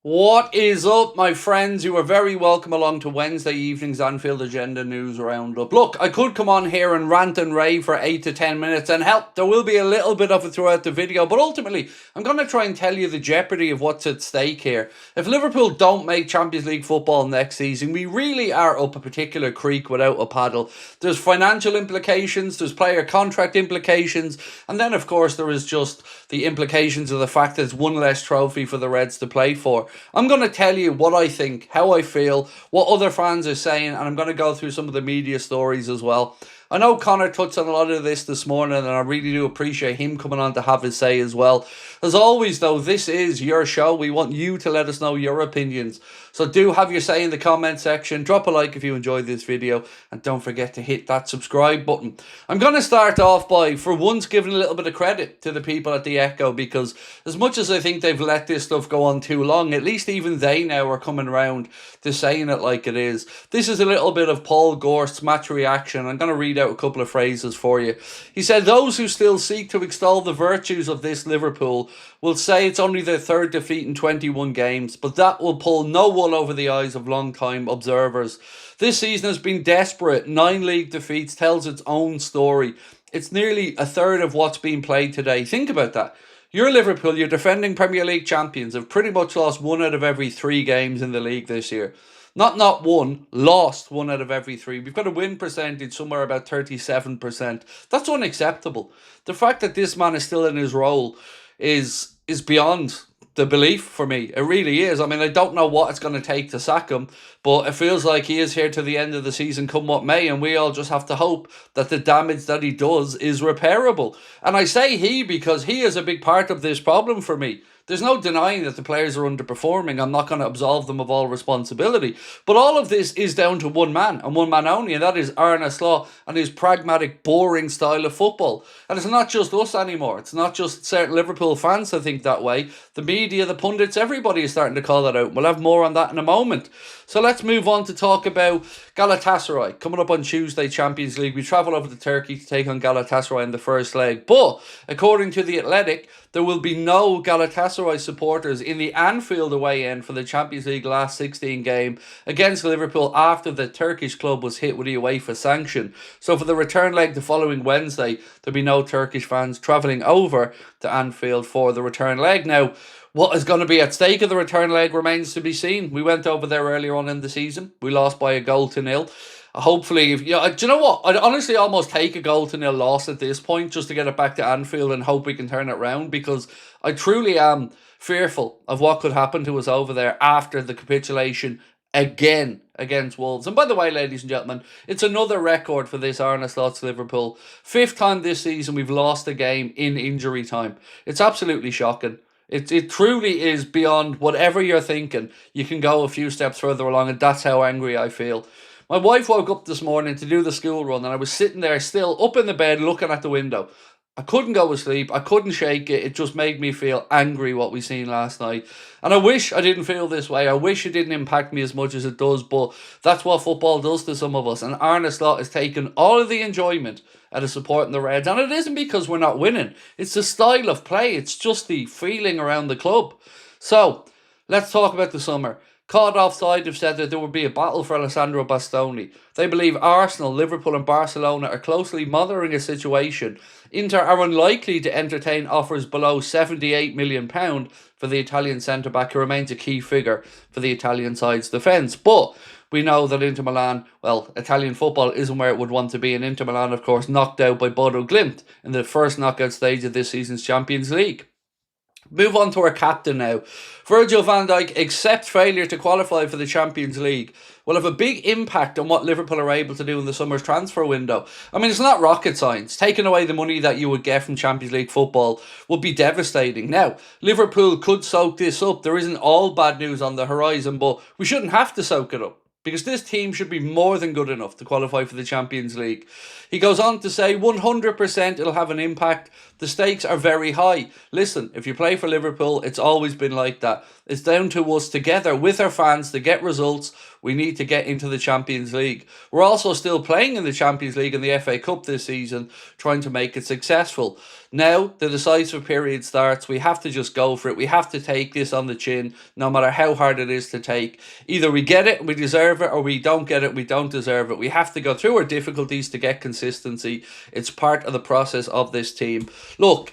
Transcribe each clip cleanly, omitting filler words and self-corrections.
What is up, my friends? You are very welcome along to Wednesday evening's Anfield Agenda News Roundup. Look, I could come on here and rant and rave for 8 to 10 minutes, and help, there will be a little bit of it throughout the video, but ultimately, I'm going to try and tell you the jeopardy of what's at stake here. If Liverpool don't make Champions League football next season, we really are up a particular creek without a paddle. There's financial implications, there's player contract implications, and then, of course, there is just the implications of the fact that it's one less trophy for the Reds to play for. I'm going to tell you what I think, how I feel, what other fans are saying, and I'm going to go through some of the media stories as well. I know Connor touched on a lot of this morning, and I really do appreciate him coming on to have his say as well. As always, though, this is your show. We want you to let us know your opinions. So do have your say in the comment section. Drop a like if you enjoyed this video, and don't forget to hit that subscribe button. I'm going to start off by, for once, giving a little bit of credit to the people at the Echo, because as much as I think they've let this stuff go on too long, at least even they now are coming around to saying it like it is. This is a little bit of Paul Gorst's match reaction. I'm going to read out a couple of phrases for you. He said, "Those who still seek to extol the virtues of this Liverpool will say it's only their third defeat in 21 games, but that will pull no wool over the eyes of long-time observers. This season has been desperate. 9 league defeats tells its own story. It's nearly a third of what's being played today." Think about that. You're Liverpool, you're defending Premier League champions, have pretty much lost 1 out of every 3 games in the league this year. Not one, lost 1 out of every 3. We've got a win percentage somewhere about 37%. That's unacceptable. The fact that this man is still in his role is beyond the belief for me. It really is. I mean, I don't know what it's going to take to sack him, but it feels like he is here to the end of the season, come what may, and we all just have to hope that the damage that he does is repairable. And I say he because he is a big part of this problem for me. There's no denying that the players are underperforming. I'm not going to absolve them of all responsibility. But all of this is down to one man, and one man only, and that is Arne Slot and his pragmatic, boring style of football. And it's not just us anymore. It's not just certain Liverpool fans that think that way. The media, the pundits, everybody is starting to call that out. We'll have more on that in a moment. So let's move on to talk about Galatasaray. Coming up on Tuesday, Champions League. We travel over to Turkey to take on Galatasaray in the first leg. But according to The Athletic, there will be no Galatasaray supporters in the Anfield away end for the Champions League last 16 game against Liverpool after the Turkish club was hit with the UEFA sanction. So for the return leg the following Wednesday, there'll be no Turkish fans travelling over to Anfield for the return leg. Now, what is going to be at stake of the return leg remains to be seen. We went over there earlier on in the season. We lost by 1-0. Hopefully, do you know what? I'd honestly almost take a 1-0 loss at this point just to get it back to Anfield and hope we can turn it around, because I truly am fearful of what could happen to us over there after the capitulation again against Wolves. And by the way, ladies and gentlemen, it's another record for this Arne Slot's Liverpool. 5th time this season we've lost a game in injury time. It's absolutely shocking. It truly is beyond whatever you're thinking. You can go a few steps further along, and that's how angry I feel. My wife woke up this morning to do the school run, and I was sitting there still up in the bed looking at the window. I couldn't go to sleep. I couldn't shake it. It just made me feel angry what we seen last night. And I wish I didn't feel this way. I wish it didn't impact me as much as it does, but that's what football does to some of us. And Arne Slot has taken all of the enjoyment out of supporting the Reds. And it isn't because we're not winning. It's the style of play. It's just the feeling around the club. So, let's talk about the summer. Caught Offside have said that there will be a battle for Alessandro Bastoni. They believe Arsenal, Liverpool and Barcelona are closely monitoring a situation. Inter are unlikely to entertain offers below £78 million for the Italian centre-back, who remains a key figure for the Italian side's defence. But we know that Inter Milan, well, Italian football isn't where it would want to be, and Inter Milan, of course, knocked out by Bodo Glimt in the first knockout stage of this season's Champions League. Move on to our captain now. Virgil van Dijk, except failure to qualify for the Champions League, will have a big impact on what Liverpool are able to do in the summer's transfer window. I mean, it's not rocket science. Taking away the money that you would get from Champions League football would be devastating. Now, Liverpool could soak this up. There isn't all bad news on the horizon, but we shouldn't have to soak it up, because this team should be more than good enough to qualify for the Champions League. He goes on to say 100% it'll have an impact. The stakes are very high. Listen, if you play for Liverpool, it's always been like that. It's down to us together with our fans to get results We need to get into the Champions League. We're also still playing in the Champions League and the FA Cup this season, trying to make it successful. Now, the decisive period starts. We have to just go for it. We have to take this on the chin, no matter how hard it is to take. Either we get it, we deserve it, or we don't get it, we don't deserve it. We have to go through our difficulties to get consistency. It's part of the process of this team. Look,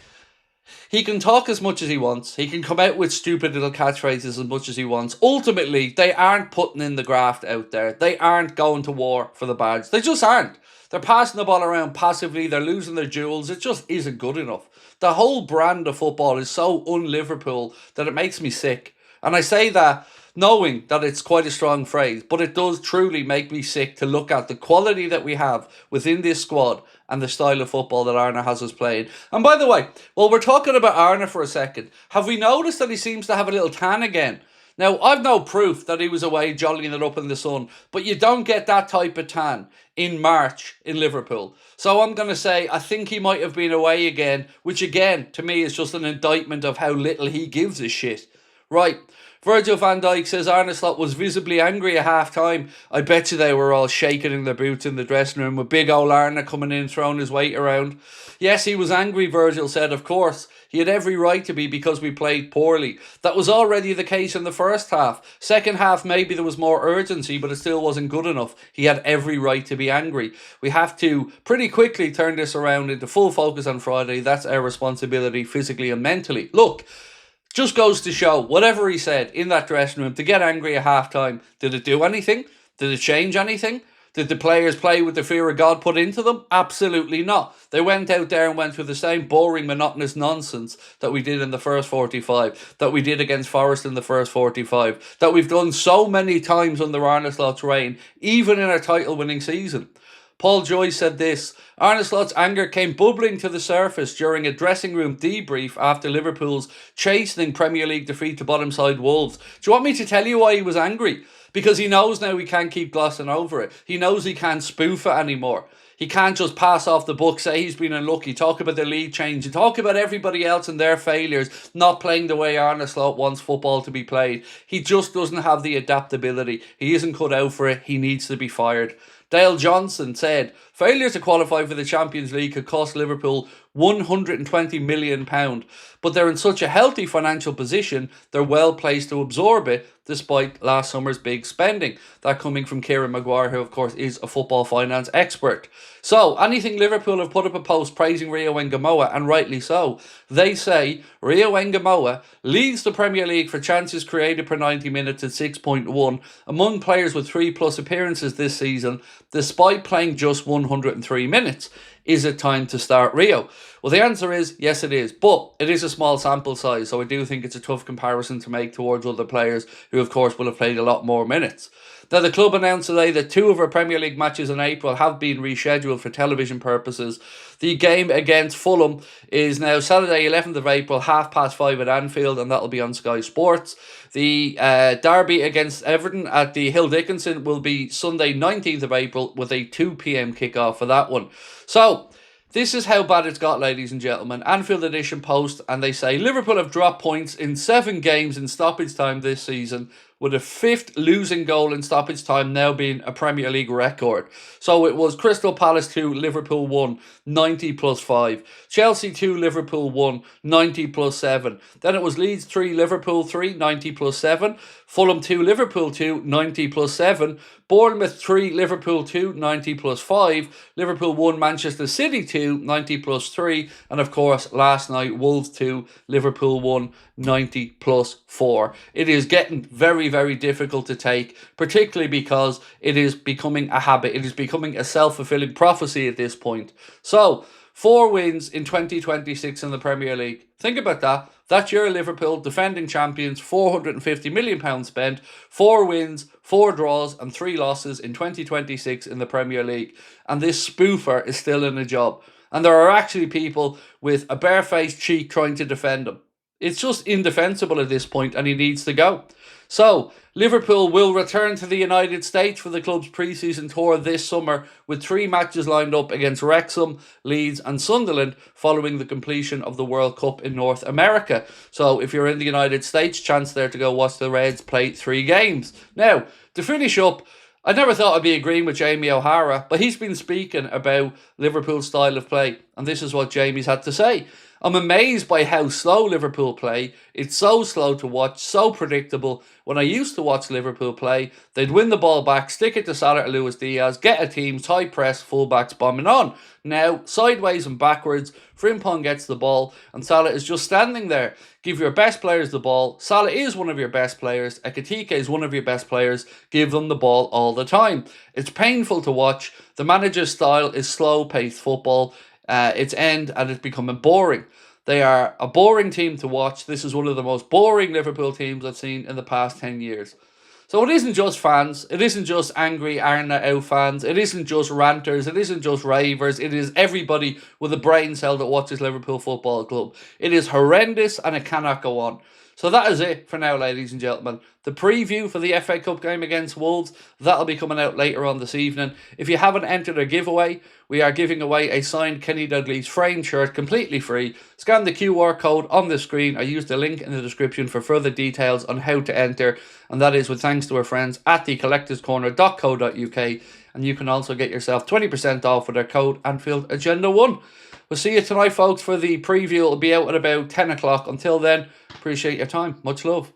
he can talk as much as he wants. He can come out with stupid little catchphrases as much as he wants. Ultimately, they aren't putting in the graft out there. They aren't going to war for the badge. They just aren't. They're passing the ball around passively. They're losing their duels. It just isn't good enough. The whole brand of football is so un-Liverpool that it makes me sick. And I say that knowing that it's quite a strong phrase, but it does truly make me sick to look at the quality that we have within this squad and the style of football that Arne has us playing. And by the way, while we're talking about Arne for a second, have we noticed that he seems to have a little tan again? Now, I've no proof that he was away jollying it up in the sun, but you don't get that type of tan in March in Liverpool. So I'm going to say I think he might have been away again, which again, to me, is just an indictment of how little he gives a shit. Right. Virgil van Dijk says Arne Slot was visibly angry at half-time. I bet you they were all shaking in their boots in the dressing room with big old Arne coming in throwing his weight around. Yes, he was angry, Virgil said, of course. He had every right to be because we played poorly. That was already the case in the first half. Second half, maybe there was more urgency, but it still wasn't good enough. He had every right to be angry. We have to pretty quickly turn this around into full focus on Friday. That's our responsibility physically and mentally. Look, just goes to show, whatever he said in that dressing room, to get angry at half-time, did it do anything? Did it change anything? Did the players play with the fear of God put into them? Absolutely not. They went out there and went through the same boring, monotonous nonsense that we did in the first 45, that we did against Forest in the first 45, that we've done so many times under Arne Slot's reign, even in our title-winning season. Paul Joyce said this: Arne Slot's anger came bubbling to the surface during a dressing room debrief after Liverpool's chastening Premier League defeat to bottom side Wolves. Do you want me to tell you why he was angry? Because he knows now he can't keep glossing over it. He knows he can't spoof it anymore. He can't just pass off the book, say he's been unlucky, talk about the league change, talk about everybody else and their failures, not playing the way Arne Slot wants football to be played. He just doesn't have the adaptability. He isn't cut out for it. He needs to be fired. Dale Johnson said, failure to qualify for the Champions League could cost Liverpool £120 million, but they're in such a healthy financial position, they're well placed to absorb it despite last summer's big spending. That coming from Kieran Maguire, who of course is a football finance expert. So, anything Liverpool have put up a post praising Rio Wengamoa, and rightly so. They say Rio Wengamoa leads the Premier League for chances created per 90 minutes at 6.1 among players with 3+ appearances this season, despite playing just 103 minutes. Is it time to start Rio? Well, the answer is yes, it is. But it is a small sample size, so I do think it's a tough comparison to make towards other players who, of course, will have played a lot more minutes. Now, the club announced today that 2 of our Premier League matches in April have been rescheduled for television purposes. The game against Fulham is now Saturday 11th of April, 5:30 at Anfield, and that'll be on Sky Sports. The derby against Everton at the Hill Dickinson will be Sunday 19th of April with a 2 p.m. kickoff for that one. So, this is how bad it's got, ladies and gentlemen. Anfield Edition post, and they say Liverpool have dropped points in 7 games in stoppage time this season, with a 5th losing goal in stoppage time now being a Premier League record. So it was Crystal Palace 2, Liverpool 1, 90+5. Chelsea 2, Liverpool 1, 90+7. Then it was Leeds 3, Liverpool 3, 90+7. Fulham 2, Liverpool 2, 90+7. Bournemouth 3, Liverpool 2, 90+5. Liverpool 1, Manchester City 2, 90+3. And of course, last night, Wolves 2, Liverpool 1, 90+4. It is getting very, very difficult to take, particularly because it is becoming a habit. It is becoming a self-fulfilling prophecy at this point. So, 4 wins in 2026 in the Premier League. Think about that. That's your Liverpool, defending champions, £450 million spent, 4 wins, 4 draws and 3 losses in 2026 in the Premier League. And this spoofer is still in a job. And there are actually people with a barefaced cheek trying to defend him. It's just indefensible at this point, and he needs to go. So, Liverpool will return to the United States for the club's pre-season tour this summer, with 3 matches lined up against Wrexham, Leeds and Sunderland following the completion of the World Cup in North America. So if you're in the United States, chance there to go watch the Reds play 3 games. Now, to finish up, I never thought I'd be agreeing with Jamie O'Hara, but he's been speaking about Liverpool's style of play, and this is what Jamie's had to say. I'm amazed by how slow Liverpool play. It's so slow to watch, so predictable. When I used to watch Liverpool play, they'd win the ball back, stick it to Salah or Luis Diaz, get a team, tight press, fullbacks bombing on. Now, sideways and backwards, Frimpong gets the ball, and Salah is just standing there. Give your best players the ball. Salah is one of your best players. Ekitike is one of your best players. Give them the ball all the time. It's painful to watch. The manager's style is slow-paced football. It's and it's becoming boring. They are a boring team to watch. This is one of the most boring Liverpool teams I've seen in the past 10 years. So it isn't just fans. It isn't just angry Arna out fans. It isn't just ranters. It isn't just ravers. It is everybody with a brain cell that watches Liverpool Football Club. It is horrendous and it cannot go on. So that is it for now, ladies and gentlemen. The preview for the FA Cup game against Wolves, that'll be coming out later on this evening. If you haven't entered a giveaway, we are giving away a signed Kenny Dalglish framed shirt completely free. Scan the QR code on the screen or use the link in the description for further details on how to enter. And that is with thanks to our friends at thecollectorscorner.co.uk. And you can also get yourself 20% off with our code Anfield Agenda 1. We'll see you tonight, folks, for the preview. It'll be out at about 10 o'clock. Until then, appreciate your time. Much love.